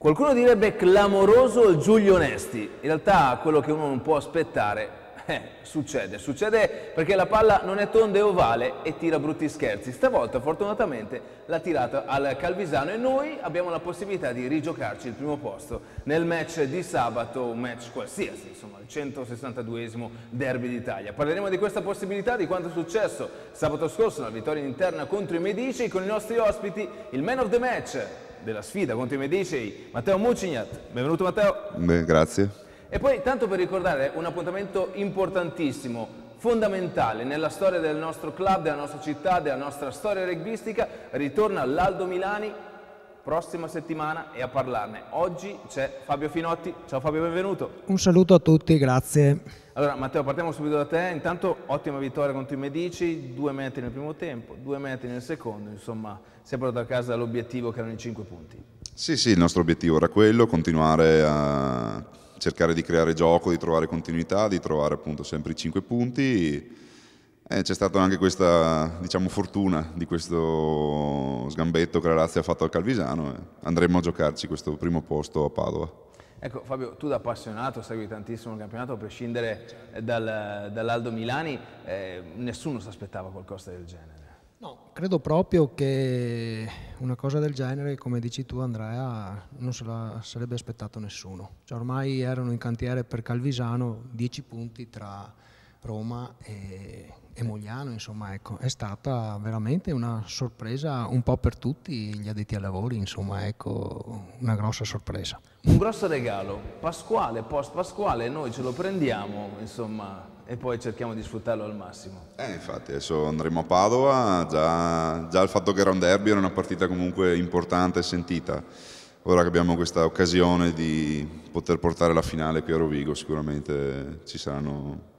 Qualcuno direbbe clamoroso il Giulio Onesti, in realtà quello che uno non può aspettare succede perché la palla non è tonda e ovale e tira brutti scherzi. Stavolta fortunatamente l'ha tirata al Calvisano e noi abbiamo la possibilità di rigiocarci il primo posto nel match di sabato, un match qualsiasi, insomma il 162esimo derby d'Italia. Parleremo di questa possibilità, di quanto è successo sabato scorso nella vittoria interna contro i Medici con i nostri ospiti, il man of the match della sfida contro i Medici, Matteo Mucignat. Benvenuto Matteo. Beh, grazie. E poi, tanto per ricordare, un appuntamento importantissimo, fondamentale nella storia del nostro club, della nostra città, della nostra storia rugbistica, ritorna l'Aldo Milani prossima settimana e a parlarne. Oggi c'è Fabio Finotti. Ciao Fabio, benvenuto. Un saluto a tutti, grazie. Allora Matteo, partiamo subito da te. Intanto ottima vittoria contro i Medici, 2 metri nel primo tempo, 2 metri nel secondo, insomma si è portato a casa l'obiettivo che erano i 5 punti. Sì, il nostro obiettivo era quello, continuare a cercare di creare gioco, di trovare continuità, di trovare appunto sempre i 5 punti. C'è stata anche questa, diciamo, fortuna di questo sgambetto che la Lazio ha fatto al Calvisano e andremo a giocarci questo primo posto a Padova. Ecco Fabio, tu da appassionato segui tantissimo il campionato, a prescindere dall'Aldo Milani, nessuno si aspettava qualcosa del genere. No, credo proprio che una cosa del genere, come dici tu Andrea, non se la sarebbe aspettato nessuno. Cioè, ormai erano in cantiere per Calvisano 10 punti tra Roma e Mogliano, insomma, ecco, è stata veramente una sorpresa un po' per tutti gli addetti ai lavori, insomma, ecco, una grossa sorpresa. Un grosso regalo, pasquale, post pasquale, noi ce lo prendiamo, insomma, e poi cerchiamo di sfruttarlo al massimo. Infatti adesso andremo a Padova, già il fatto che era un derby era una partita comunque importante e sentita. Ora che abbiamo questa occasione di poter portare la finale qui a Rovigo, sicuramente ci saranno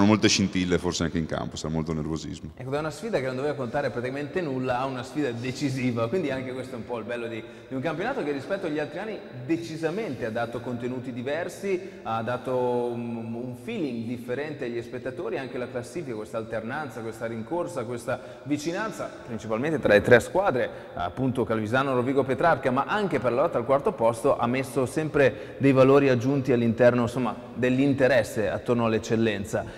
molte scintille forse anche in campo, sarà molto nervosismo. Ecco, da una sfida che non doveva contare praticamente nulla a una sfida decisiva, quindi anche questo è un po' il bello di un campionato che rispetto agli altri anni decisamente ha dato contenuti diversi, ha dato un feeling differente agli spettatori, anche la classifica, questa alternanza, questa rincorsa, questa vicinanza, principalmente tra le 3 squadre, appunto Calvisano, Rovigo, Petrarca, ma anche per la lotta al quarto posto ha messo sempre dei valori aggiunti all'interno, insomma, dell'interesse attorno all'eccellenza.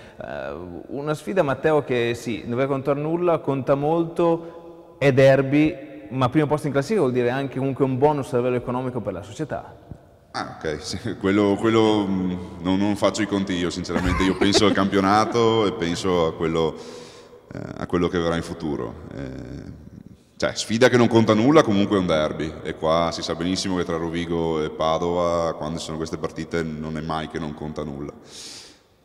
Una sfida, Matteo, che sì, doveva contare nulla, conta molto, è derby, ma primo posto in classifica vuol dire anche comunque un bonus a livello economico per la società. Ok, sì, quello non faccio i conti io, sinceramente. Io penso al campionato e penso a quello che verrà in futuro. Cioè, sfida che non conta nulla, comunque è un derby, e qua si sa benissimo che tra Rovigo e Padova, quando ci sono queste partite, non è mai che non conta nulla.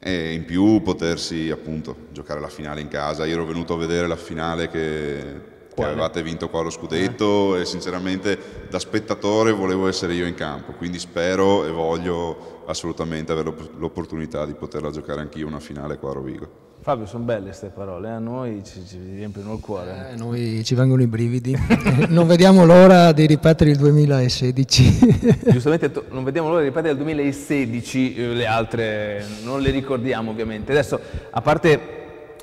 E in più potersi appunto giocare la finale in casa. Io ero venuto a vedere la finale che avevate vinto qua lo scudetto e sinceramente da spettatore volevo essere io in campo, quindi spero e voglio assolutamente avere l'opportunità di poterla giocare anch'io una finale qua a Rovigo. Fabio, sono belle queste parole, a noi ci riempiono il cuore. Noi ci vengono i brividi, non vediamo l'ora di ripetere il 2016. Giustamente non vediamo l'ora di ripetere il 2016, le altre non le ricordiamo ovviamente. Adesso, a parte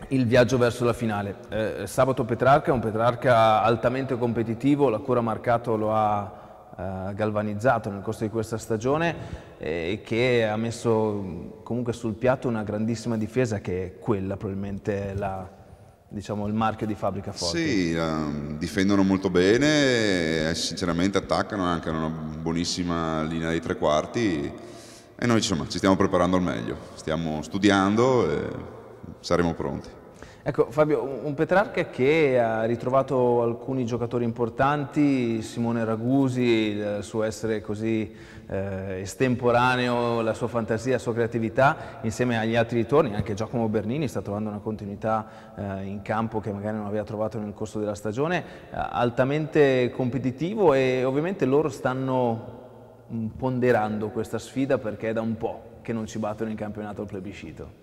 il viaggio verso la finale, sabato Petrarca, un Petrarca altamente competitivo, la cura marcato lo ha galvanizzato nel corso di questa stagione e che ha messo comunque sul piatto una grandissima difesa che è quella probabilmente diciamo, il marchio di fabbrica forte. Sì, difendono molto bene, sinceramente attaccano anche una buonissima linea dei 3 quarti e noi insomma ci stiamo preparando al meglio, stiamo studiando e saremo pronti. Ecco Fabio, un Petrarca che ha ritrovato alcuni giocatori importanti, Simone Ragusi, il suo essere così estemporaneo, la sua fantasia, la sua creatività, insieme agli altri ritorni, anche Giacomo Bernini sta trovando una continuità in campo che magari non aveva trovato nel corso della stagione, altamente competitivo e ovviamente loro stanno ponderando questa sfida perché è da un po' che non ci battono in campionato al plebiscito.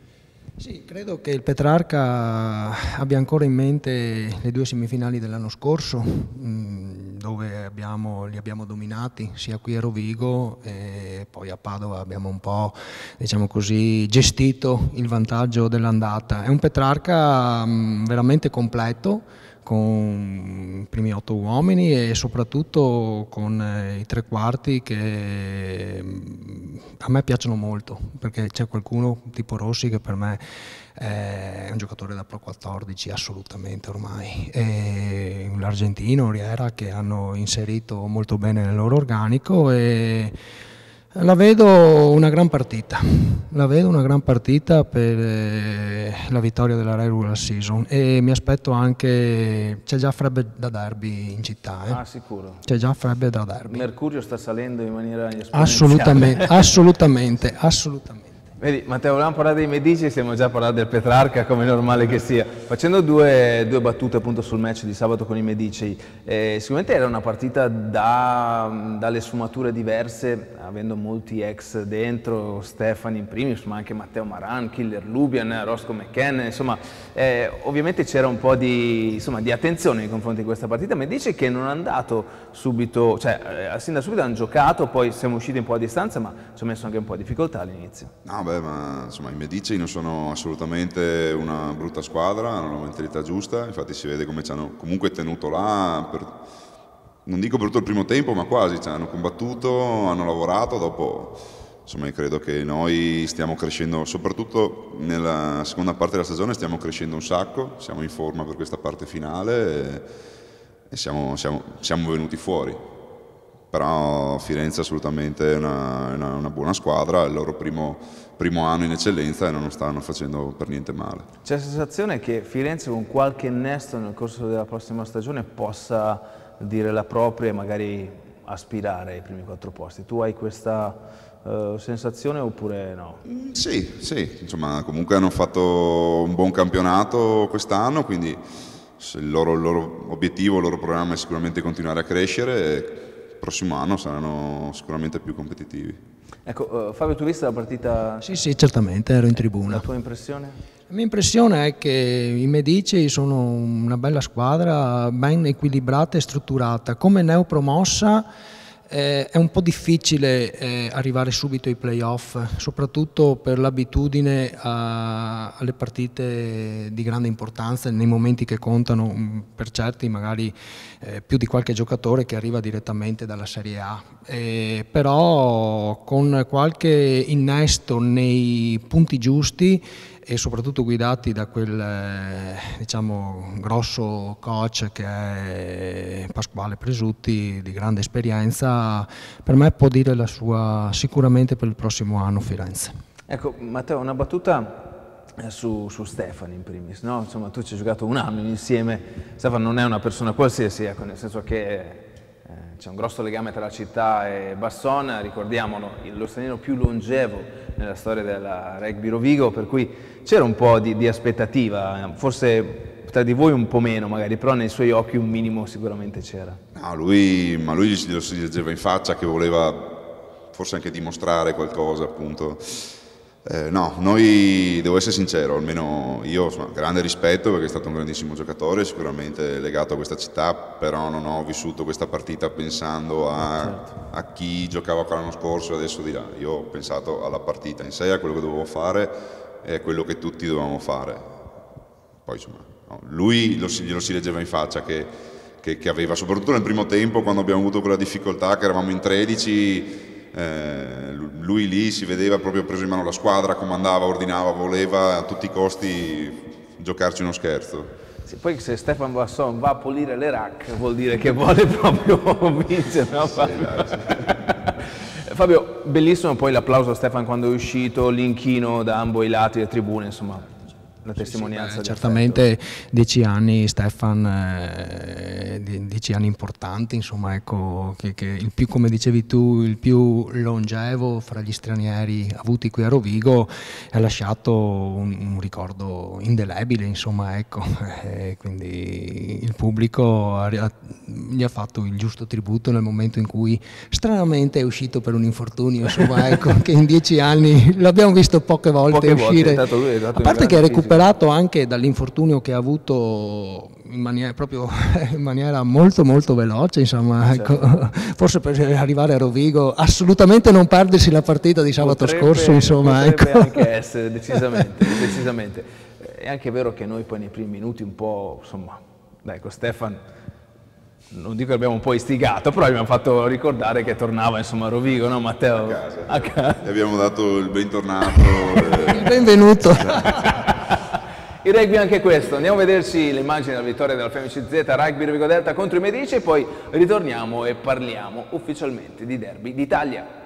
Sì, credo che il Petrarca abbia ancora in mente le 2 semifinali dell'anno scorso, dove li abbiamo dominati, sia qui a Rovigo e poi a Padova abbiamo un po', diciamo così, gestito il vantaggio dell'andata. È un Petrarca veramente completo, con i primi 8 uomini e soprattutto con i tre quarti che a me piacciono molto, perché c'è qualcuno tipo Rossi che per me è un giocatore da Pro 14 assolutamente ormai, e l'argentino Riera che hanno inserito molto bene nel loro organico, e la vedo una gran partita per la vittoria della regular season, e mi aspetto anche, c'è già frebbe da derby in città. Ah, sicuro. C'è già frebbe da derby. Mercurio sta salendo in maniera esponenziale. Assolutamente. Vedi, Matteo, volevamo parlare dei Medici, stiamo già parlando del Petrarca, come è normale che sia. Facendo due battute appunto sul match di sabato con i Medici, sicuramente era una partita dalle sfumature diverse, avendo molti ex dentro, Stefani in primis, ma anche Matteo Maran, Killer Lubian, Roscoe McKenna, insomma, ovviamente c'era un po' di attenzione nei confronti di questa partita. Medici che non è andato subito, cioè sin da subito hanno giocato, poi siamo usciti un po' a distanza, ma ci ha messo anche un po' di difficoltà all'inizio. No, ma insomma i Medici non sono assolutamente una brutta squadra, hanno la mentalità giusta, infatti si vede come ci hanno comunque tenuto là, non dico per tutto il primo tempo, ma quasi, cioè, hanno combattuto, hanno lavorato, dopo insomma io credo che noi stiamo crescendo, soprattutto nella seconda parte della stagione stiamo crescendo un sacco, siamo in forma per questa parte finale e siamo venuti fuori. Però Firenze assolutamente è una buona squadra, è il loro primo anno in eccellenza e non stanno facendo per niente male. C'è la sensazione che Firenze con qualche innesto nel corso della prossima stagione possa dire la propria e magari aspirare ai primi 4 posti. Tu hai questa sensazione oppure no? Sì, insomma comunque hanno fatto un buon campionato quest'anno, quindi il loro obiettivo, il loro programma è sicuramente continuare a crescere. Il prossimo anno saranno sicuramente più competitivi. Ecco, Fabio, tu hai visto la partita? Sì, certamente, ero in tribuna. La tua impressione? La mia impressione è che i Medici sono una bella squadra, ben equilibrata e strutturata. Come neopromossa è un po' difficile arrivare subito ai playoff, soprattutto per l'abitudine alle partite di grande importanza, nei momenti che contano, per certi magari più di qualche giocatore che arriva direttamente dalla Serie A. Però con qualche innesto nei punti giusti e soprattutto guidati da quel grosso coach che è Pasquale Presutti, di grande esperienza, per me può dire la sua sicuramente per il prossimo anno Firenze. Ecco, Matteo, una battuta su Stefani in primis, no? Insomma, tu ci hai giocato un anno insieme. Stefano non è una persona qualsiasi, ecco, nel senso che c'è un grosso legame tra la città e Bassona, ricordiamolo, lo straniero più longevo nella storia della Rugby Rovigo, per cui c'era un po' di aspettativa, forse tra di voi un po' meno magari, però nei suoi occhi un minimo sicuramente c'era. No, lui lo si leggeva in faccia che voleva forse anche dimostrare qualcosa, appunto. No, noi, devo essere sincero, almeno io ho grande rispetto perché è stato un grandissimo giocatore, sicuramente legato a questa città, però non ho vissuto questa partita pensando a chi giocava qua l'anno scorso e adesso di là. Io ho pensato alla partita in sé, a quello che dovevo fare e a quello che tutti dovevamo fare. Poi insomma, no, lui glielo si leggeva in faccia che aveva, soprattutto nel primo tempo quando abbiamo avuto quella difficoltà che eravamo in 13, lui lì si vedeva proprio preso in mano la squadra, comandava, ordinava, voleva a tutti i costi giocarci uno scherzo. Sì, poi se Stefan Basson va a pulire le rack vuol dire che vuole proprio vincere, no? Sì. Fabio, bellissimo poi l'applauso a Stefan quando è uscito, l'inchino da ambo i lati delle tribune, insomma. La testimonianza di certamente 10 anni Stefan, 10 anni importanti, insomma, ecco, che il più, come dicevi tu, il più longevo fra gli stranieri avuti qui a Rovigo, ha lasciato un ricordo indelebile, insomma, ecco, quindi il pubblico gli ha fatto il giusto tributo nel momento in cui stranamente è uscito per un infortunio, insomma, ecco, che in 10 anni l'abbiamo visto poche volte uscire, a parte che è recuperato anche dall'infortunio che ha avuto in maniera molto molto veloce, insomma, certo. Ecco, forse per arrivare a Rovigo assolutamente non perdersi la partita di sabato scorso, insomma, potrebbe ecco. Anche essere decisamente. È anche vero che noi poi nei primi minuti un po', insomma, Ecco, Stefan, non dico che abbiamo un po' istigato, però abbiamo fatto ricordare che tornava insomma a Rovigo, no Matteo? A casa. Gli abbiamo dato il bentornato. Il benvenuto. Il rugby anche questo, andiamo a vederci le immagini della vittoria della FMC Z Rugby Rovigo Delta contro i Medici e poi ritorniamo e parliamo ufficialmente di derby d'Italia.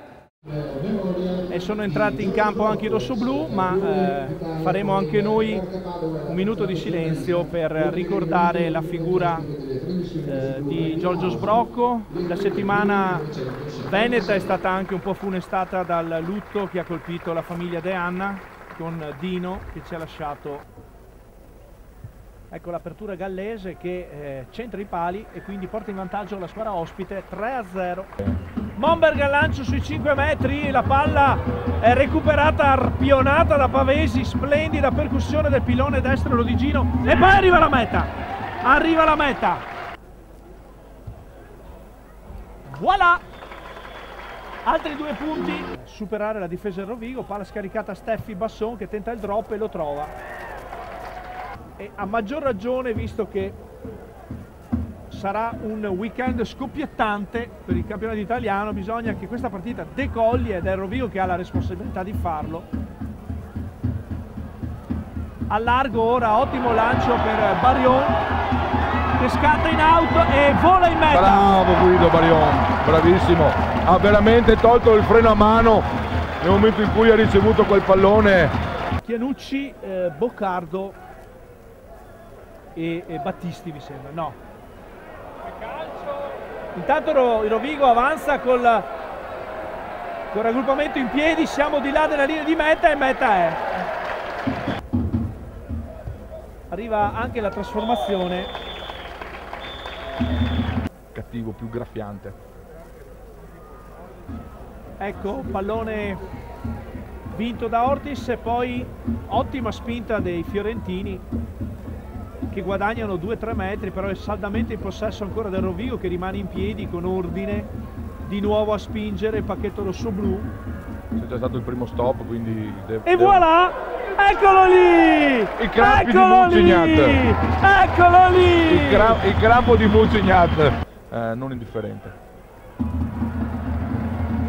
E sono entrati in campo anche i rossoblù, ma faremo anche noi un minuto di silenzio per ricordare la figura di Giorgio Sbrocco. La settimana veneta è stata anche un po' funestata dal lutto che ha colpito la famiglia De Anna, con Dino che ci ha lasciato. Ecco l'apertura gallese che centra i pali e quindi porta in vantaggio la squadra ospite 3-0. Momberg al lancio sui 5 metri, la palla è recuperata, arpionata da Pavesi, splendida percussione del pilone destro Lodigino e poi arriva la meta, voilà! Altri 2 punti, superare la difesa del Rovigo, palla scaricata a Steffi Basson che tenta il drop e lo trova. E a maggior ragione, visto che sarà un weekend scoppiettante per il campionato italiano, bisogna che questa partita decolli ed è il Rovigo che ha la responsabilità di farlo. A largo ora, ottimo lancio per Barion che scatta in auto e vola in meta. Bravo Guido Barion, bravissimo, ha veramente tolto il freno a mano nel momento in cui ha ricevuto quel pallone. Chianucci, Boccardo e Battisti mi sembra, no. Intanto il Rovigo avanza col raggruppamento in piedi, siamo di là della linea di meta e meta è. Arriva anche la trasformazione. Cattivo, più graffiante. Ecco, pallone vinto da Ortis e poi ottima spinta dei fiorentini che guadagnano 2-3 metri, però è saldamente in possesso ancora del Rovigo che rimane in piedi con ordine di nuovo a spingere il pacchetto rossoblu. C'è già stato il primo stop, quindi e voilà! Eccolo lì! I crampi di Mucignat! Eccolo lì! Il crampo di Mucignat, non indifferente.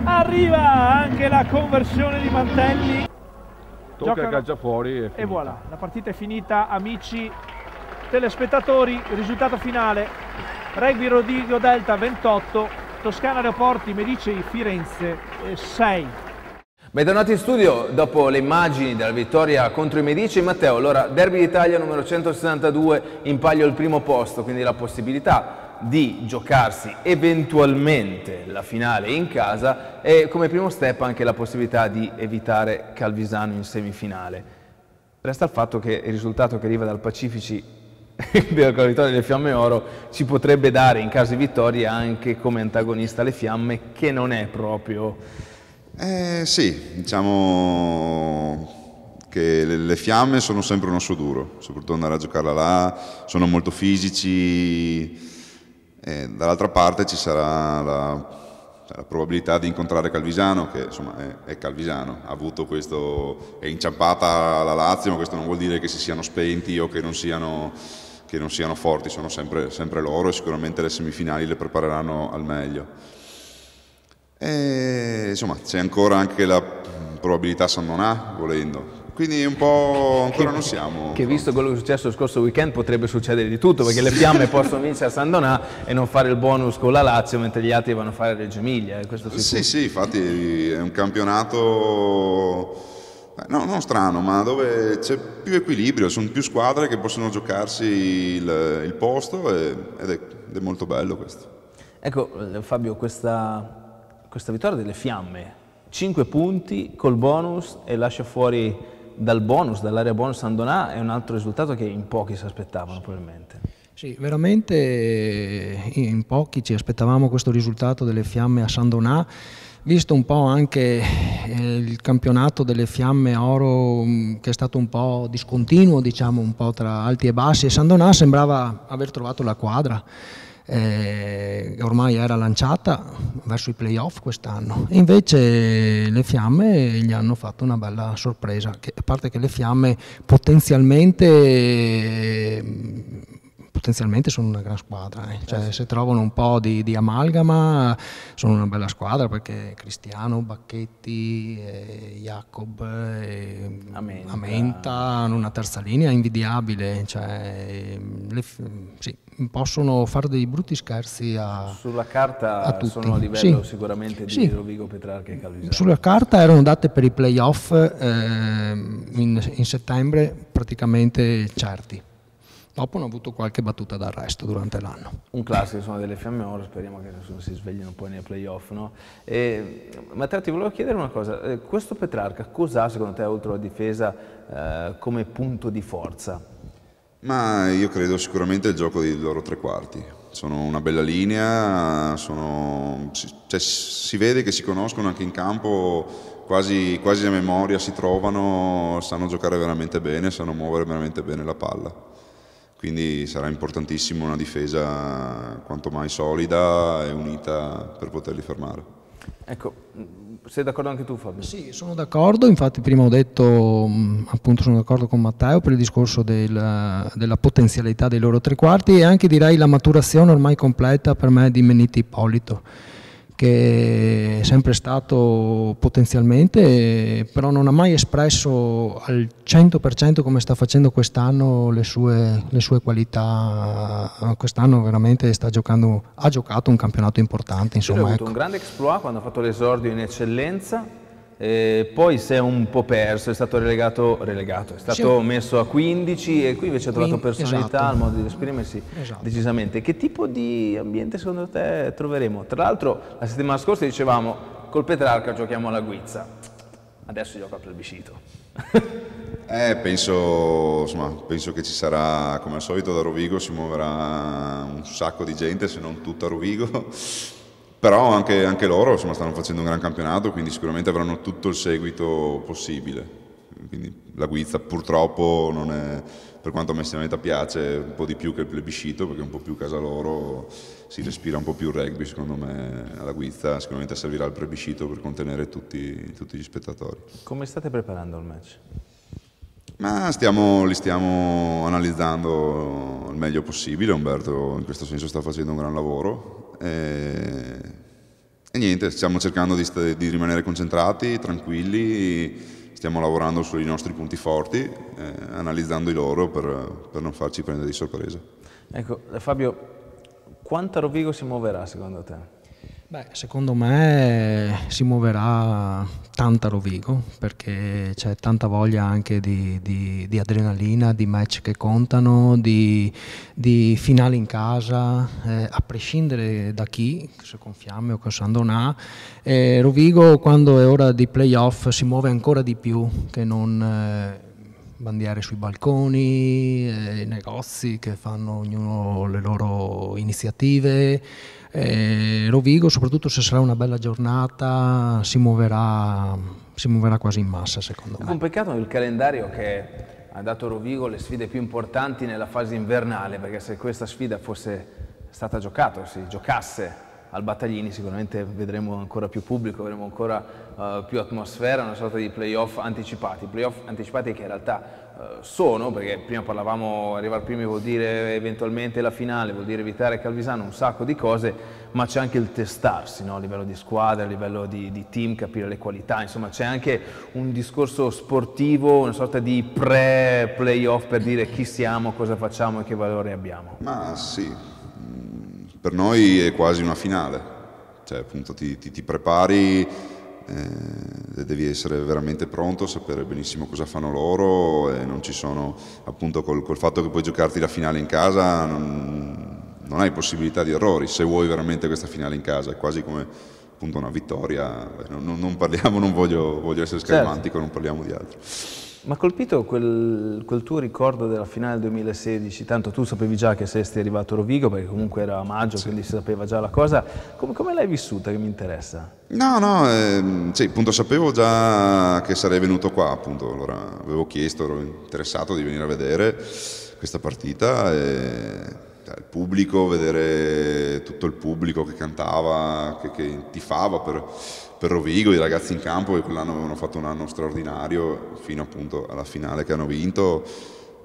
Arriva anche la conversione di Mantelli. Tocca il calcia fuori e voilà, la partita è finita, amici telespettatori. Il risultato finale: Rugby Rovigo Delta 28, Toscana Aeroporti Medici Firenze 6. Bentornati in studio dopo le immagini della vittoria contro i Medici. Matteo, allora Derby d'Italia numero 162, in palio il primo posto, quindi la possibilità di giocarsi eventualmente la finale in casa e come primo step anche la possibilità di evitare Calvisano in semifinale. Resta il fatto che il risultato che arriva dal Pacifici della vittoria delle Fiamme Oro ci potrebbe dare in caso di vittoria anche come antagonista le Fiamme, che non è proprio... Sì, diciamo che le Fiamme sono sempre un osso duro, soprattutto andare a giocarla là, sono molto fisici. Dall'altra parte ci sarà la probabilità di incontrare Calvisano, che insomma è Calvisano, ha avuto questo, è inciampata la Lazio, ma questo non vuol dire che si siano spenti o che non siano forti, sono sempre loro e sicuramente le semifinali le prepareranno al meglio. Insomma c'è ancora anche la probabilità San Donà, volendo. Quindi un po' ancora non siamo. Che visto quello che è successo lo scorso weekend potrebbe succedere di tutto, perché le Fiamme possono vincere a San Donà e non fare il bonus con la Lazio, mentre gli altri vanno a fare Reggio Emilia. Sì, infatti è un campionato non strano, ma dove c'è più equilibrio, sono più squadre che possono giocarsi il posto ed è molto bello questo. Ecco Fabio, questa vittoria delle Fiamme, 5 punti col bonus e lascia fuori dall'area bonus San Donà, è un altro risultato che in pochi si aspettavano probabilmente. Sì, veramente in pochi ci aspettavamo questo risultato delle Fiamme a San Donà, visto un po' anche il campionato delle Fiamme Oro che è stato un po' discontinuo, diciamo un po' tra alti e bassi, e San Donà sembrava aver trovato la quadra. Ormai era lanciata verso i playoff quest'anno, e invece le Fiamme gli hanno fatto una bella sorpresa, a parte che le Fiamme potenzialmente potenzialmente sono una gran squadra, cioè, se trovano un po' di amalgama sono una bella squadra, perché Cristiano, Bacchetti, Jacob, Amenta hanno una terza linea invidiabile, cioè, sì, possono fare dei brutti scherzi sulla carta a tutti. Sono a livello sicuramente di Rovigo, Petrarca e Calvisano. Sulla carta erano date per i playoff in settembre praticamente certi. Dopo hanno avuto qualche battuta d'arresto durante l'anno. Un classico, sono delle fiamme oro, speriamo che nessuno si sveglino poi nei playoff, no? Matteo, ti volevo chiedere una cosa, questo Petrarca cos'ha secondo te, oltre alla difesa, come punto di forza? Ma io credo sicuramente il gioco dei loro tre quarti. Sono una bella linea, si vede che si conoscono anche in campo, quasi a memoria, si trovano, sanno giocare veramente bene, sanno muovere veramente bene la palla. Quindi sarà importantissimo una difesa quanto mai solida e unita per poterli fermare. Ecco, sei d'accordo anche tu, Fabio? Sì, sono d'accordo, infatti prima ho detto, appunto sono d'accordo con Matteo per il discorso della potenzialità dei loro tre quarti, e anche direi la maturazione ormai completa per me di Menniti Ippolito, che è sempre stato potenzialmente, però non ha mai espresso al 100% come sta facendo quest'anno le sue qualità. Quest'anno veramente ha giocato un campionato importante, insomma. Ha avuto un grande exploit quando ha fatto l'esordio in eccellenza, poi si è un po' perso, è stato relegato, è stato messo a 15 e qui invece ha trovato personalità, esatto. il modo di esprimersi decisamente. Che tipo di ambiente secondo te troveremo? Tra l'altro la settimana scorsa dicevamo col Petrarca giochiamo alla guizza, adesso gioca al plebiscito. Penso che ci sarà, come al solito da Rovigo si muoverà un sacco di gente, se non tutta Rovigo. Però anche loro stanno facendo un gran campionato, quindi sicuramente avranno tutto il seguito possibile. Quindi la guizza purtroppo non è, per quanto a me onestamente piace un po' di più che il plebiscito, perché è un po' più casa loro, si respira un po' più il rugby secondo me alla guizza, sicuramente servirà il plebiscito per contenere tutti gli spettatori. Come state preparando il match? Ma li stiamo analizzando il meglio possibile, Umberto in questo senso sta facendo un gran lavoro e niente, stiamo cercando di rimanere concentrati, tranquilli, stiamo lavorando sui nostri punti forti, analizzando i loro per non farci prendere di sorpresa. Ecco, Fabio, quanta Rovigo si muoverà secondo te? Beh, secondo me si muoverà tanta Rovigo, perché c'è tanta voglia anche di adrenalina, di match che contano, di finali in casa, a prescindere da chi, se con Fiamme o con Sandonà. Rovigo quando è ora di playoff si muove ancora di più che non bandiere sui balconi, negozi che fanno ognuno le loro iniziative. Rovigo, soprattutto se sarà una bella giornata, si muoverà quasi in massa, secondo me. È un peccato il calendario che ha dato a Rovigo le sfide più importanti nella fase invernale, perché se questa sfida fosse stata giocata, si giocasse al Battaglini, sicuramente vedremo ancora più pubblico, vedremo ancora più atmosfera, una sorta di playoff anticipati che in realtà sono, perché prima parlavamo, arrivare primi vuol dire eventualmente la finale, vuol dire evitare Calvisano, un sacco di cose, ma c'è anche il testarsi, no? A livello di squadra, a livello di team, capire le qualità, insomma c'è anche un discorso sportivo, una sorta di pre-playoff per dire chi siamo, cosa facciamo e che valore abbiamo. Ma sì, per noi è quasi una finale, cioè appunto ti prepari, devi essere veramente pronto, sapere benissimo cosa fanno loro e non ci sono, appunto col fatto che puoi giocarti la finale in casa non hai possibilità di errori se vuoi veramente questa finale in casa, è quasi come appunto una vittoria, non parliamo, non voglio essere scaramantico, non parliamo di altro. Ma colpito quel tuo ricordo della finale 2016, tanto tu sapevi già che saresti arrivato a Rovigo perché comunque era a maggio, quindi si sapeva già la cosa, come l'hai vissuta che mi interessa? Sì, appunto sapevo già che sarei venuto qua, appunto, allora avevo chiesto, ero interessato di venire a vedere questa partita e il pubblico, vedere tutto il pubblico che cantava, che tifava per Rovigo, i ragazzi in campo che quell'anno avevano fatto un anno straordinario fino appunto alla finale che hanno vinto,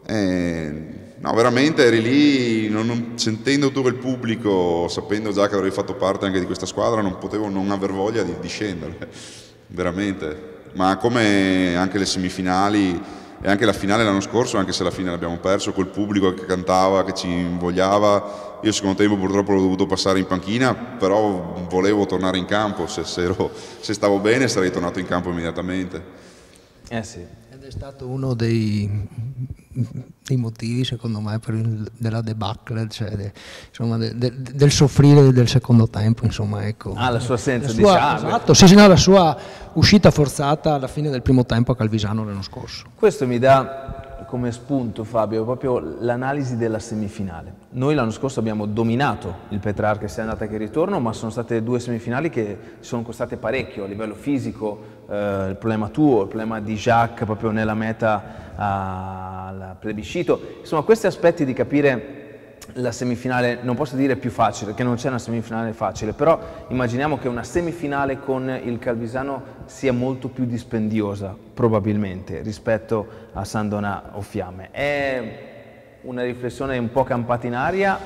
No, veramente eri lì, sentendo tutto il pubblico, sapendo già che avrei fatto parte anche di questa squadra, non potevo non aver voglia di scendere, veramente. Ma come anche le semifinali e anche la finale l'anno scorso, anche se alla fine l'abbiamo perso, col pubblico che cantava, che ci invogliava. Io il secondo tempo purtroppo l'ho dovuto passare in panchina, però volevo tornare in campo, se stavo bene sarei tornato in campo immediatamente. Sì. Ed è stato uno dei motivi, secondo me, della debacle, cioè insomma, del soffrire del secondo tempo, insomma, ecco. La sua assenza, esatto, sì, no, la sua uscita forzata alla fine del primo tempo a Calvisano l'anno scorso. Questo mi dà come spunto, Fabio, proprio l'analisi della semifinale. Noi l'anno scorso abbiamo dominato il Petrarca sia andata che ritorno, ma sono state 2 semifinali che sono costate parecchio a livello fisico, il problema tuo, il problema di Jacques proprio nella meta al plebiscito. Insomma, questi aspetti di capire la semifinale, non posso dire più facile, perché non c'è una semifinale facile, però immaginiamo che una semifinale con il Calvisano sia molto più dispendiosa, probabilmente, rispetto a San Donà o Fiamme. È una riflessione un po' campata in aria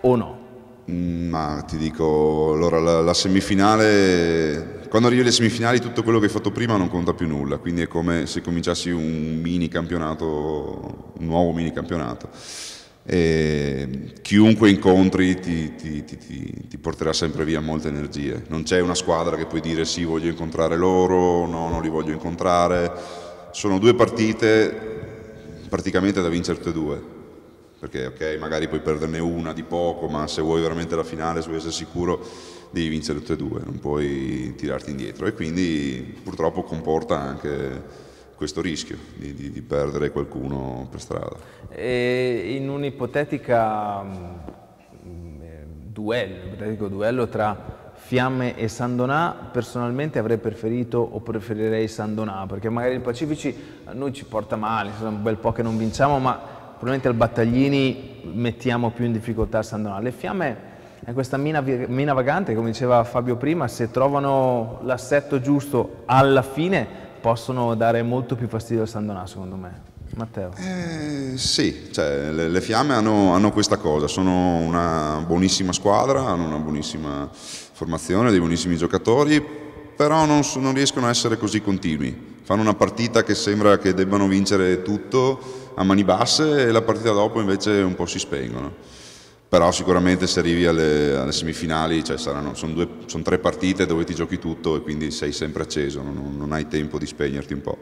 o no? Ma ti dico, allora la semifinale, quando arrivi alle semifinali tutto quello che hai fatto prima non conta più nulla, quindi è come se cominciassi un mini campionato, un nuovo mini campionato. E chiunque incontri ti porterà sempre via molte energie. Non c'è una squadra che puoi dire sì, voglio incontrare loro, no, non li voglio incontrare. Sono 2 partite praticamente da vincere tutte e 2, perché ok, magari puoi perderne una di poco, ma se vuoi veramente la finale, se vuoi essere sicuro, devi vincere tutte e 2, non puoi tirarti indietro, e quindi purtroppo comporta anche questo rischio di perdere qualcuno per strada. E in un ipotetico duello tra Fiamme e San Donà, personalmente avrei preferito o preferirei San Donà, perché magari il Pacifici a noi ci porta male, sono un bel po' che non vinciamo, ma probabilmente al Battaglini mettiamo più in difficoltà San Donà. Le Fiamme è questa mina vagante, come diceva Fabio prima, se trovano l'assetto giusto alla fine possono dare molto più fastidio al San Donà, secondo me. Matteo? Sì, cioè, le Fiamme hanno questa cosa, sono una buonissima squadra, hanno una buonissima formazione, dei buonissimi giocatori, però non riescono a essere così continui. Fanno una partita che sembra che debbano vincere tutto a mani basse e la partita dopo invece un po' si spengono. Però sicuramente se arrivi alle semifinali, cioè sono 3 partite dove ti giochi tutto e quindi sei sempre acceso, non hai tempo di spegnerti un po'.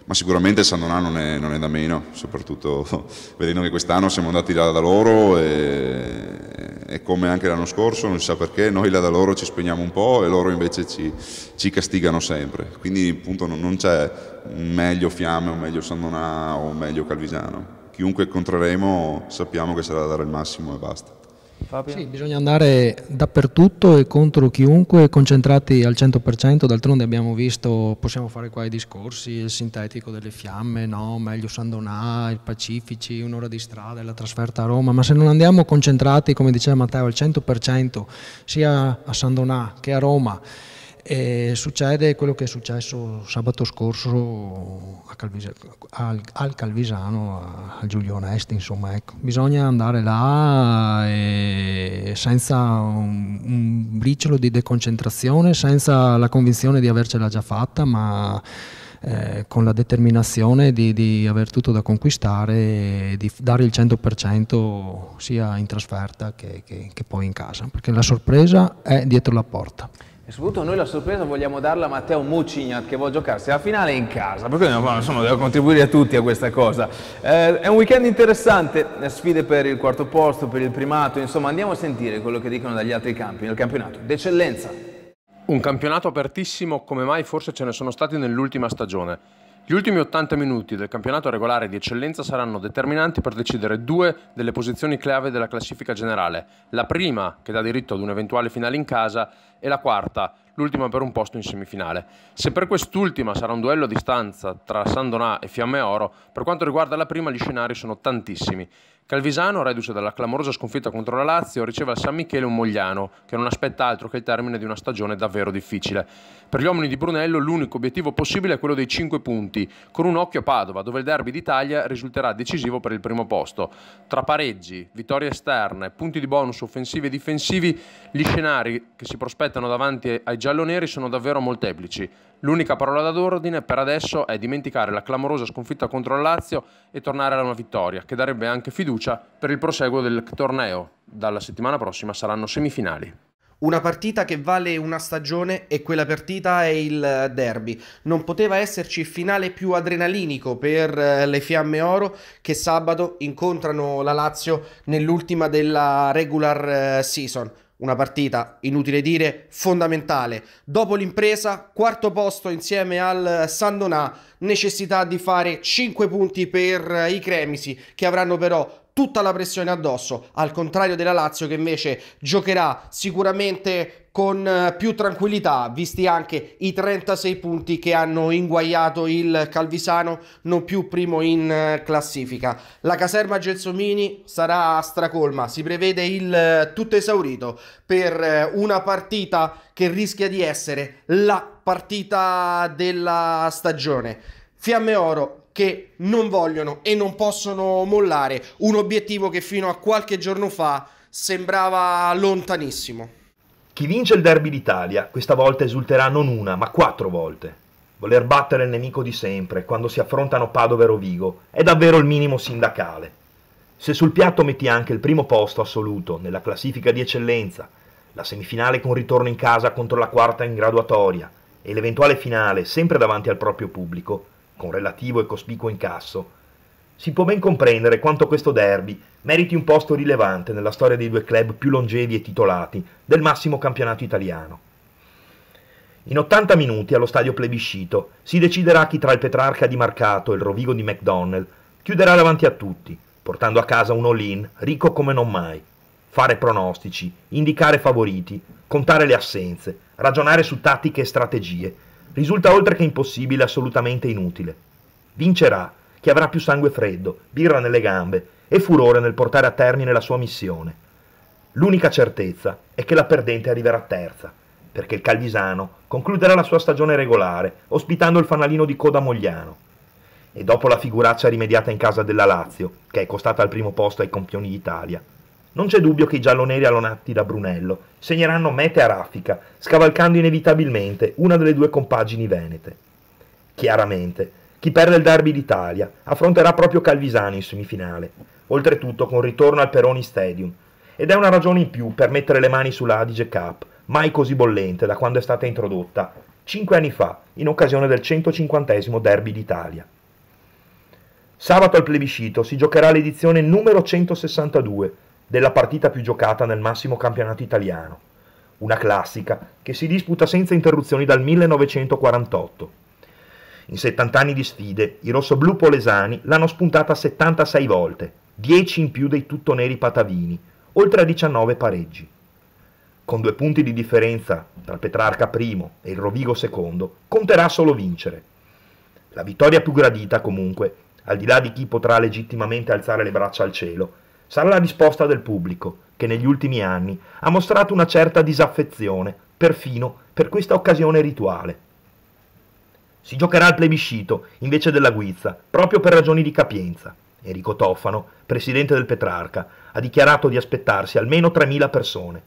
Ma sicuramente San Donà non è da meno, soprattutto vedendo che quest'anno siamo andati là da loro e come anche l'anno scorso, non si sa perché, noi là da loro ci spegniamo un po' e loro invece ci castigano sempre. Quindi appunto non c'è un meglio Fiamme, un meglio San Donà o un meglio Calvisano. Chiunque incontreremo sappiamo che sarà da dare il massimo e basta. Fabio? Sì, bisogna andare dappertutto e contro chiunque, concentrati al 100%, d'altronde abbiamo visto, possiamo fare qua i discorsi, il sintetico delle Fiamme, no, meglio San Donà, il Pacifici, un'ora di strada e la trasferta a Roma, ma se non andiamo concentrati, come diceva Matteo, al 100%, sia a San Donà che a Roma, succede quello che è successo sabato scorso al Calvisano, al Giulio Onesti, insomma, ecco. Bisogna andare là senza un briciolo di deconcentrazione, senza la convinzione di avercela già fatta, ma con la determinazione di aver tutto da conquistare e di dare il 100% sia in trasferta che poi in casa, perché la sorpresa è dietro la porta. E soprattutto noi la sorpresa vogliamo darla a Matteo Mucignat, che vuole giocarsi la finale in casa, perché insomma devo contribuire a tutti a questa cosa. È un weekend interessante, sfide per il quarto posto, per il primato, insomma andiamo a sentire quello che dicono dagli altri campi nel campionato d'eccellenza. Un campionato apertissimo come mai forse ce ne sono stati nell'ultima stagione. Gli ultimi 80 minuti del campionato regolare di eccellenza saranno determinanti per decidere 2 delle posizioni chiave della classifica generale. La prima, che dà diritto ad un'eventuale finale in casa, e la quarta, l'ultima per un posto in semifinale. Se per quest'ultima sarà un duello a distanza tra San Donà e Fiamme Oro, per quanto riguarda la prima gli scenari sono tantissimi. Calvisano, reduce dalla clamorosa sconfitta contro la Lazio, riceve al San Michele un Mogliano che non aspetta altro che il termine di una stagione davvero difficile. Per gli uomini di Brunello l'unico obiettivo possibile è quello dei 5 punti, con un occhio a Padova, dove il derby d'Italia risulterà decisivo per il primo posto. Tra pareggi, vittorie esterne, punti di bonus offensivi e difensivi, gli scenari che si prospettano davanti ai gialloneri sono davvero molteplici. L'unica parola d'ordine per adesso è dimenticare la clamorosa sconfitta contro il Lazio e tornare alla una vittoria, che darebbe anche fiducia per il proseguo del torneo. Dalla settimana prossima saranno semifinali. Una partita che vale una stagione e quella partita è il derby. Non poteva esserci finale più adrenalinico per le Fiamme Oro, che sabato incontrano la Lazio nell'ultima della regular season. Una partita, inutile dire, fondamentale. Dopo l'impresa, quarto posto insieme al San Donà, necessità di fare 5 punti per i cremisi, che avranno però tutta la pressione addosso, al contrario della Lazio, che invece giocherà sicuramente con più tranquillità, visti anche i 36 punti che hanno inguaiato il Calvisano, non più primo in classifica. La caserma Gelsomini sarà stracolma, si prevede il tutto esaurito per una partita che rischia di essere la partita della stagione. Fiamme Oro che non vogliono e non possono mollare un obiettivo che fino a qualche giorno fa sembrava lontanissimo. Chi vince il derby d'Italia questa volta esulterà non una ma 4 volte. Voler battere il nemico di sempre quando si affrontano Padova e Rovigo è davvero il minimo sindacale. Se sul piatto metti anche il primo posto assoluto nella classifica di eccellenza, la semifinale con ritorno in casa contro la quarta in graduatoria e l'eventuale finale sempre davanti al proprio pubblico, con relativo e cospicuo incasso, si può ben comprendere quanto questo derby meriti un posto rilevante nella storia dei due club più longevi e titolati del massimo campionato italiano. In 80 minuti allo stadio Plebiscito si deciderà chi tra il Petrarca di Marcato e il Rovigo di McDonnell chiuderà davanti a tutti, portando a casa un all-in ricco come non mai. Fare pronostici, indicare favoriti, contare le assenze, ragionare su tattiche e strategie risulta oltre che impossibile assolutamente inutile. Vincerà chi avrà più sangue freddo, birra nelle gambe e furore nel portare a termine la sua missione. L'unica certezza è che la perdente arriverà terza, perché il Calvisano concluderà la sua stagione regolare ospitando il fanalino di coda Mogliano. E dopo la figuraccia rimediata in casa della Lazio, che è costata al primo posto ai campioni d'Italia, non c'è dubbio che i gialloneri allonati da Brunello segneranno mete a raffica, scavalcando inevitabilmente una delle due compagini venete. Chiaramente, chi perde il derby d'Italia affronterà proprio Calvisano in semifinale, oltretutto con ritorno al Peroni Stadium, ed è una ragione in più per mettere le mani sulla Adige Cup, mai così bollente da quando è stata introdotta 5 anni fa, in occasione del 150° derby d'Italia. Sabato al Plebiscito si giocherà l'edizione numero 162 della partita più giocata nel massimo campionato italiano, una classica che si disputa senza interruzioni dal 1948. In 70 anni di sfide, i rossoblù polesani l'hanno spuntata 76 volte, 10 in più dei tuttoneri patavini, oltre a 19 pareggi. Con 2 punti di differenza tra il Petrarca primo e il Rovigo secondo, conterà solo vincere. La vittoria più gradita, comunque, al di là di chi potrà legittimamente alzare le braccia al cielo, sarà la risposta del pubblico, che negli ultimi anni ha mostrato una certa disaffezione, perfino per questa occasione rituale. Si giocherà al Plebiscito invece della Guizza, proprio per ragioni di capienza. Enrico Toffano, presidente del Petrarca, ha dichiarato di aspettarsi almeno 3.000 persone.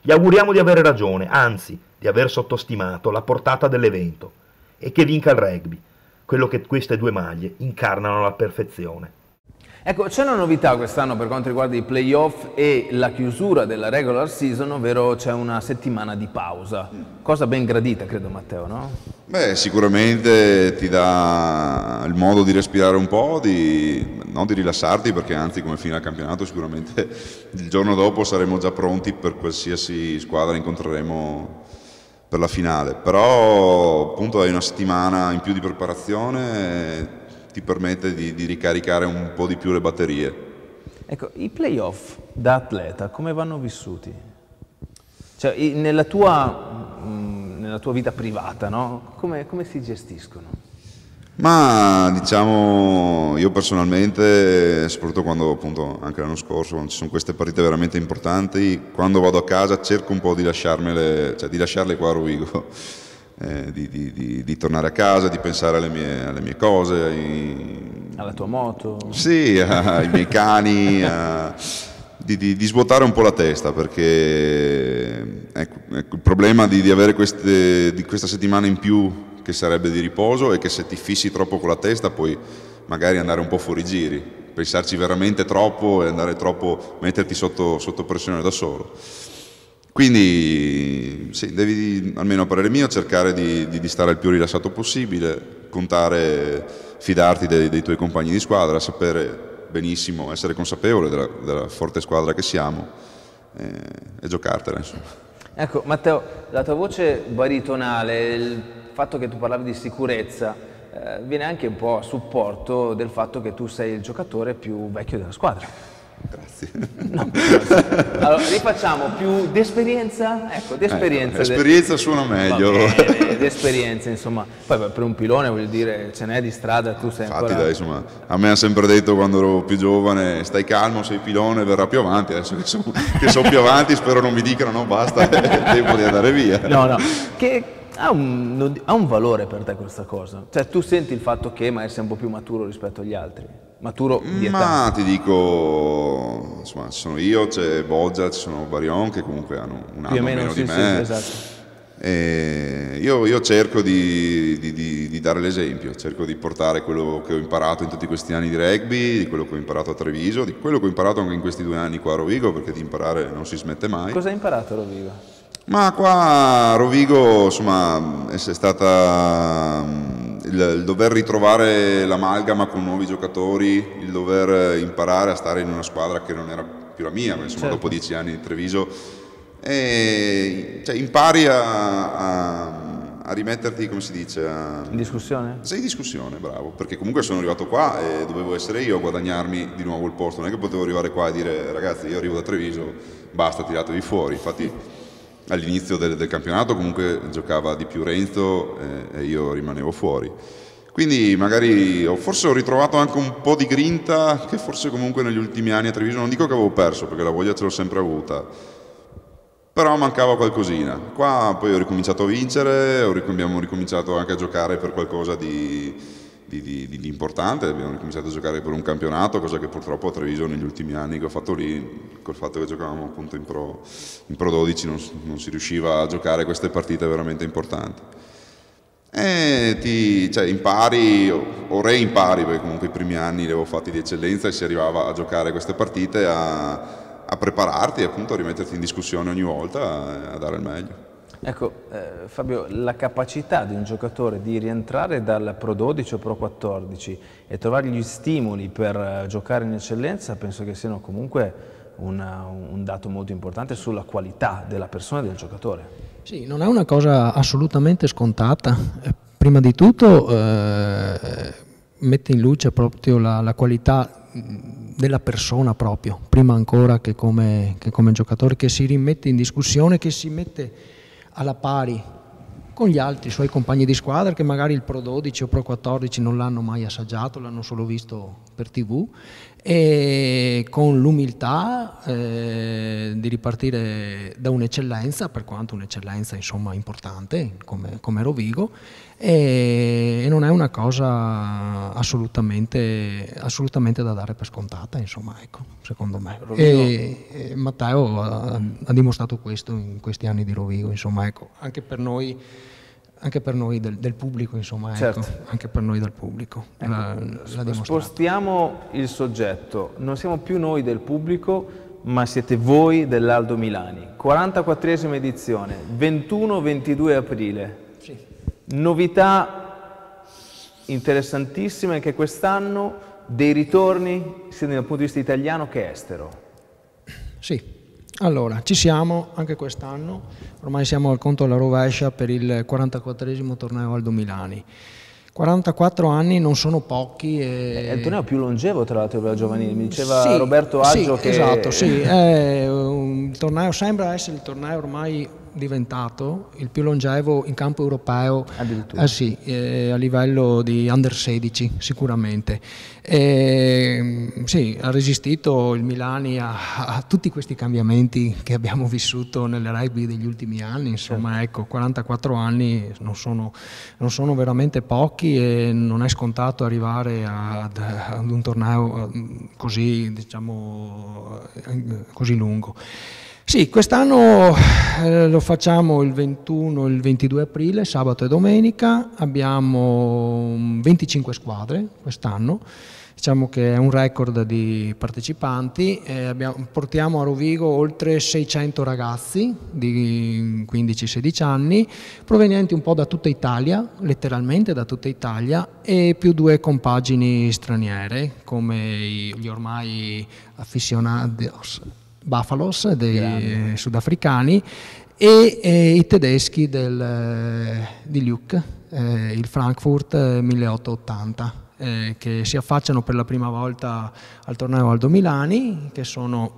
Gli auguriamo di avere ragione, anzi, di aver sottostimato la portata dell'evento, e che vinca il rugby, quello che queste due maglie incarnano alla perfezione. Ecco, c'è una novità quest'anno per quanto riguarda i playoff e la chiusura della regular season, ovvero c'è una settimana di pausa, cosa ben gradita credo Matteo, no? Beh, sicuramente ti dà il modo di respirare un po', non di rilassarti, perché anzi come fine al campionato sicuramente il giorno dopo saremo già pronti per qualsiasi squadra incontreremo per la finale, però appunto hai una settimana in più di preparazione, ti permette di ricaricare un po' di più le batterie. Ecco, i playoff da atleta come vanno vissuti? Cioè, nella tua nella tua vita privata, no? Come si gestiscono? Ma diciamo, io personalmente, soprattutto quando appunto anche l'anno scorso, quando ci sono queste partite veramente importanti, quando vado a casa cerco un po' di lasciarmele, cioè di lasciarle qua a Rovigo, di tornare a casa, di pensare alle mie cose, alla tua moto? Sì, ai miei cani, di svuotare un po' la testa, perché ecco, il problema di avere questa settimana in più che sarebbe di riposo è che se ti fissi troppo con la testa puoi magari andare un po' fuori giri, pensarci veramente troppo e metterti sotto pressione da solo. Quindi sì, devi, almeno a parere mio, cercare di stare il più rilassato possibile, fidarti dei tuoi compagni di squadra, sapere benissimo, essere consapevole della forte squadra che siamo e giocartela, insomma. Ecco, Matteo, la tua voce baritonale, il fatto che tu parlavi di sicurezza, viene anche un po' a supporto del fatto che tu sei il giocatore più vecchio della squadra. Grazie. No, allora, rifacciamo più d'esperienza? Ecco, d'esperienza. Esperienza suona meglio. D'esperienza, insomma. Poi per un pilone, voglio dire, ce n'è di strada, tu sei Infatti, ancora... dai, insomma, a me hanno sempre detto quando ero più giovane, stai calmo, sei pilone, verrà più avanti. Adesso che sono più avanti, spero non mi dicano no, basta, è tempo di andare via. No, che ha un valore per te questa cosa? Cioè, tu senti il fatto che magari sei un po' più maturo rispetto agli altri? Maturo di età? Ma ti dico, insomma, ci sono io, c'è Boggia, ci sono Barion che comunque hanno un anno meno di me. Sì, esatto. E io cerco di dare l'esempio, cerco di portare quello che ho imparato in tutti questi anni di rugby, di quello che ho imparato a Treviso, di quello che ho imparato anche in questi 2 anni qua a Rovigo, perché di imparare non si smette mai. Cosa hai imparato a Rovigo? Ma qua a Rovigo, insomma, è stata il dover ritrovare l'amalgama con nuovi giocatori, il dover imparare a stare in una squadra che non era più la mia, ma insomma, certo, dopo 10 anni di Treviso, e cioè, impari a rimetterti, come si dice, in discussione? Sei in discussione, bravo, perché comunque sono arrivato qua e dovevo essere io a guadagnarmi di nuovo il posto, non è che potevo arrivare qua e dire ragazzi io arrivo da Treviso, basta, tiratevi fuori. Infatti all'inizio del campionato comunque giocava di più Renzo e io rimanevo fuori. Quindi magari forse ho ritrovato anche un po' di grinta che forse comunque negli ultimi anni a Treviso, non dico che avevo perso perché la voglia ce l'ho sempre avuta, però mancava qualcosina. Qua poi ho ricominciato a vincere, abbiamo ricominciato anche a giocare per qualcosa di importante, abbiamo ricominciato a giocare per un campionato, cosa che purtroppo a Treviso negli ultimi anni che ho fatto lì, col fatto che giocavamo appunto in Pro 12 non si riusciva a giocare queste partite veramente importanti. E cioè, impari o reimpari, perché comunque i primi anni li avevo fatti di eccellenza e si arrivava a giocare queste partite, a prepararti e appunto a rimetterti in discussione ogni volta e a dare il meglio. Ecco, Fabio, la capacità di un giocatore di rientrare dal Pro 12 o Pro 14 e trovare gli stimoli per giocare in eccellenza penso che siano comunque un dato molto importante sulla qualità della persona e del giocatore. Sì, non è una cosa assolutamente scontata. Prima di tutto mette in luce proprio la qualità della persona proprio, prima ancora che come giocatore, che si rimette in discussione, che si mette alla pari con gli altri suoi compagni di squadra che magari il Pro 12 o Pro 14 non l'hanno mai assaggiato, l'hanno solo visto per TV, e con l'umiltà di ripartire da un'eccellenza, per quanto un'eccellenza insomma importante come Rovigo, e non è una cosa assolutamente da dare per scontata, insomma, ecco, secondo me. E Matteo ha dimostrato questo in questi anni di Rovigo, insomma, ecco, anche per noi del pubblico, insomma, certo, ecco, anche per noi del pubblico. Ecco, spostiamo il soggetto, non siamo più noi del pubblico, ma siete voi dell'Aldo Milani. 44esima edizione, 21-22 aprile. Sì. Novità interessantissime anche quest'anno, dei ritorni sia dal punto di vista italiano che estero. Sì, allora ci siamo anche quest'anno, ormai siamo al conto alla rovescia per il 44esimo torneo Aldo Milani. 44 anni non sono pochi. È il torneo più longevo tra l'altro per la giovanile, mi diceva Roberto Aggio, sì, che... Esatto, sì, il torneo sembra essere il torneo ormai diventato il più longevo in campo europeo, addirittura. Sì, a livello di under 16 sicuramente. Sì, ha resistito il Milani a tutti questi cambiamenti che abbiamo vissuto nelle rugby degli ultimi anni, insomma, ecco, 44 anni non sono veramente pochi e non è scontato arrivare ad un torneo così, diciamo, così lungo. Sì, quest'anno lo facciamo il 21 e il 22 aprile, sabato e domenica, abbiamo 25 squadre quest'anno, diciamo che è un record di partecipanti, portiamo a Rovigo oltre 600 ragazzi di 15-16 anni, provenienti un po' da tutta Italia, letteralmente da tutta Italia, e più 2 compagini straniere, come gli ormai aficionados Buffalos dei sudafricani e i tedeschi di Luke, il Frankfurt 1880, che si affacciano per la prima volta al torneo Aldo Milani, che sono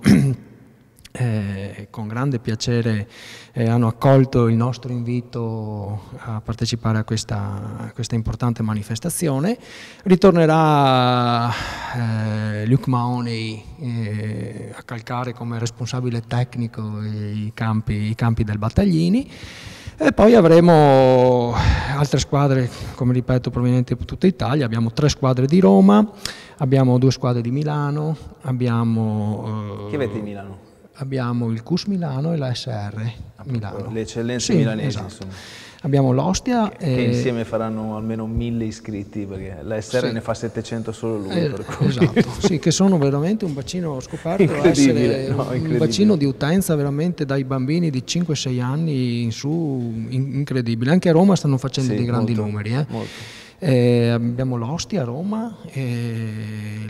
con grande piacere hanno accolto il nostro invito a partecipare a questa importante manifestazione. Ritornerà Luke Mahoney a calcare come responsabile tecnico i campi del Battaglini, e poi avremo altre squadre, come ripeto, provenienti da tutta Italia. Abbiamo 3 squadre di Roma, abbiamo 2 squadre di Milano, abbiamo Chi avete di Milano? Abbiamo il CUS Milano e la SR Milano. Le eccellenze sì, milanesi, esatto. Insomma. Abbiamo l'Ostia. Che insieme faranno almeno 1000 iscritti, perché la SR sì. Ne fa 700 solo lui. Per cui. Esatto, sì, che sono veramente un bacino, ho scoperto essere un bacino di utenza veramente dai bambini di 5-6 anni in su, incredibile. Anche a Roma stanno facendo dei grandi numeri. Molto. Abbiamo l'Ostia a Roma,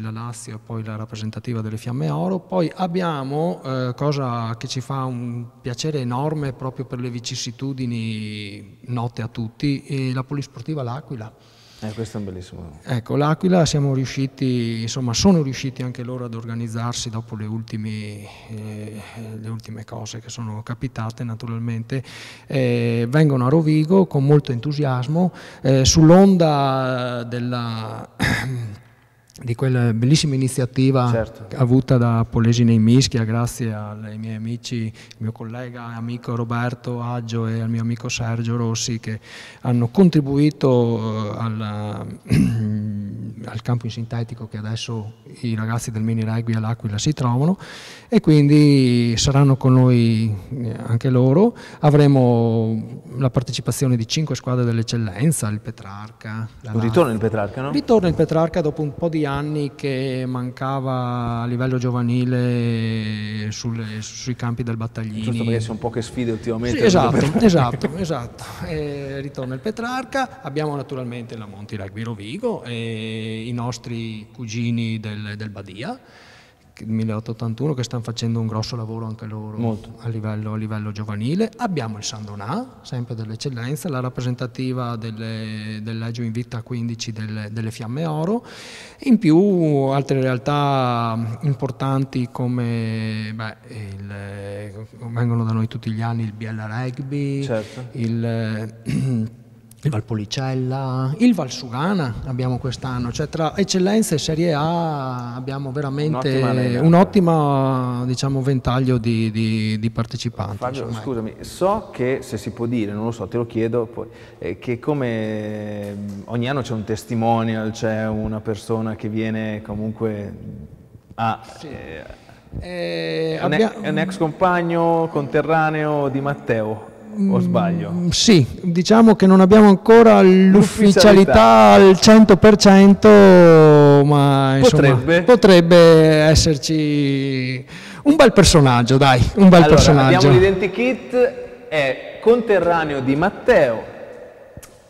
la Lazio e poi la rappresentativa delle Fiamme Oro. Poi abbiamo, cosa che ci fa un piacere enorme proprio per le vicissitudini note a tutti, la Polisportiva L'Aquila. Questo è un bellissimo. Ecco, l'Aquila sono riusciti anche loro ad organizzarsi dopo le ultime cose che sono capitate, naturalmente. Vengono a Rovigo con molto entusiasmo, sull'onda di quella bellissima iniziativa avuta da Polesi nei Mischia, grazie ai miei amici, il mio collega e amico Roberto Aggio e al mio amico Sergio Rossi, che hanno contribuito al campo in sintetico che adesso i ragazzi del mini rugby all'Aquila si trovano, e quindi saranno con noi anche loro. Avremo la partecipazione di 5 squadre dell'eccellenza, il Petrarca. Ritorna il Petrarca, no? Ritorna il Petrarca dopo un po' di anni che mancava a livello giovanile sui campi del Battaglini. Giusto, perché sono poche sfide ultimamente. Sì, esatto. Ritorna il Petrarca. Abbiamo naturalmente la Monti Rugby Rovigo e i nostri cugini del Badia 1881, che stanno facendo un grosso lavoro anche loro a livello giovanile. Abbiamo il San Donà, sempre dell'eccellenza, la rappresentativa dell'Egio Invicta 15 delle Fiamme Oro, in più altre realtà importanti come vengono da noi tutti gli anni il Biella Rugby, il Valpolicella, il Valsugana abbiamo quest'anno, cioè tra eccellenza e Serie A abbiamo veramente un'ottima, diciamo, ventaglio di partecipanti. Fabio, scusami, so che, se si può dire, non lo so, te lo chiedo poi, che come ogni anno c'è un testimonial, c'è una persona che viene comunque a... È un ex compagno conterraneo di Matteo, o sbaglio? Sì, diciamo che non abbiamo ancora l'ufficialità al 100%, ma insomma, potrebbe esserci un bel personaggio, dai, un bel personaggio. Abbiamo l'identikit, è conterraneo di Matteo,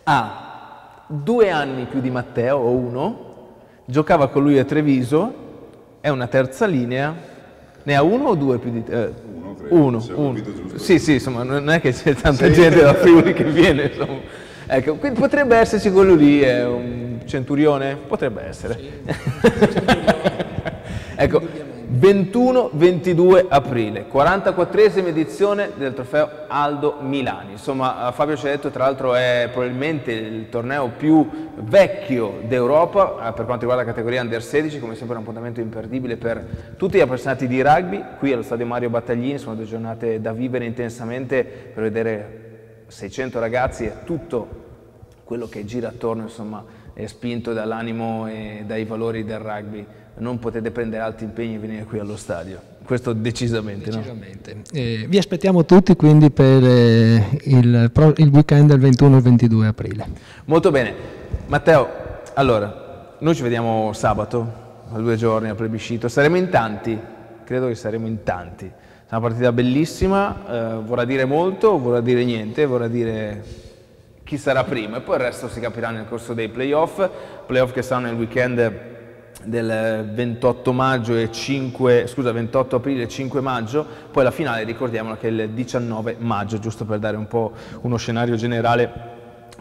ha 2 anni più di Matteo, o 1, giocava con lui a Treviso, è una terza linea, ne ha 1 o 2 più di uno. Sì, insomma, non è che c'è tanta gente da Friuli che viene, insomma. Ecco, quindi potrebbe esserci quello lì, è un centurione? Potrebbe essere. Ecco, 21-22 aprile, 44esima edizione del trofeo Aldo Milani. Insomma, Fabio ci ha detto, tra l'altro è probabilmente il torneo più vecchio d'Europa per quanto riguarda la categoria Under 16, come sempre un appuntamento imperdibile per tutti gli appassionati di rugby. Qui allo stadio Mario Battaglini sono 2 giornate da vivere intensamente per vedere 600 ragazzi e tutto quello che gira attorno, insomma, è spinto dall'animo e dai valori del rugby. Non potete prendere altri impegni e venire qui allo stadio, questo decisamente. Decisamente. No? Vi aspettiamo tutti quindi per il weekend del 21 e 22 aprile. Molto bene. Matteo, allora, noi ci vediamo sabato, a 2 giorni al plebiscito, saremo in tanti, credo che saremo in tanti. È una partita bellissima, vorrà dire molto, vorrà dire niente, vorrà dire chi sarà primo e poi il resto si capirà nel corso dei playoff che saranno nel weekend del 28 aprile e 5 maggio, poi la finale ricordiamola che è il 19 maggio, giusto per dare un po' uno scenario generale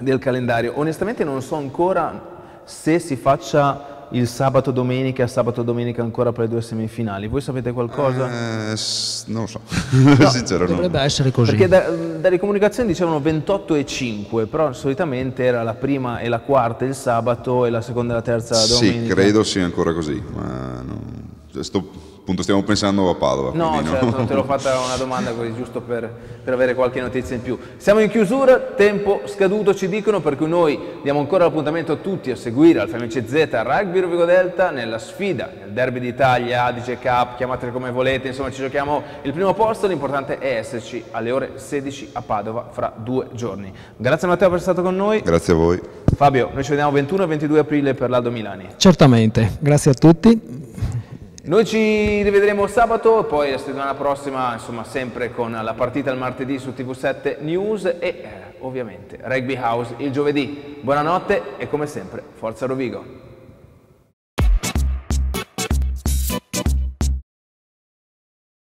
del calendario. Onestamente non so ancora se si faccia il sabato-domenica ancora per le 2 semifinali. Voi sapete qualcosa? Non lo so, no, sincero, dovrebbe essere così. Perché dalle comunicazioni dicevano 28 e 5, però solitamente era la prima e la quarta il sabato e la seconda e la terza la domenica. Sì, credo sia ancora così, ma appunto stiamo pensando a Padova. No, quindi, certo, te l'ho fatta una domanda così giusto per avere qualche notizia in più. Siamo in chiusura, tempo scaduto ci dicono, per cui noi diamo ancora l'appuntamento a tutti a seguire Alfa MCZ Rugby Rovigo Delta nella sfida, nel derby d'Italia, Adige Cup, chiamatele come volete, insomma ci giochiamo il primo posto, l'importante è esserci alle ore 16 a Padova fra 2 giorni. Grazie Matteo per essere stato con noi. Grazie a voi. Fabio, noi ci vediamo 21 e 22 aprile per l'Aldo Milani. Certamente, grazie a tutti. Noi ci rivedremo sabato, poi la settimana prossima, insomma, sempre con la partita il martedì su TV7 News e ovviamente Rugby House il giovedì. Buonanotte e come sempre, Forza Rovigo!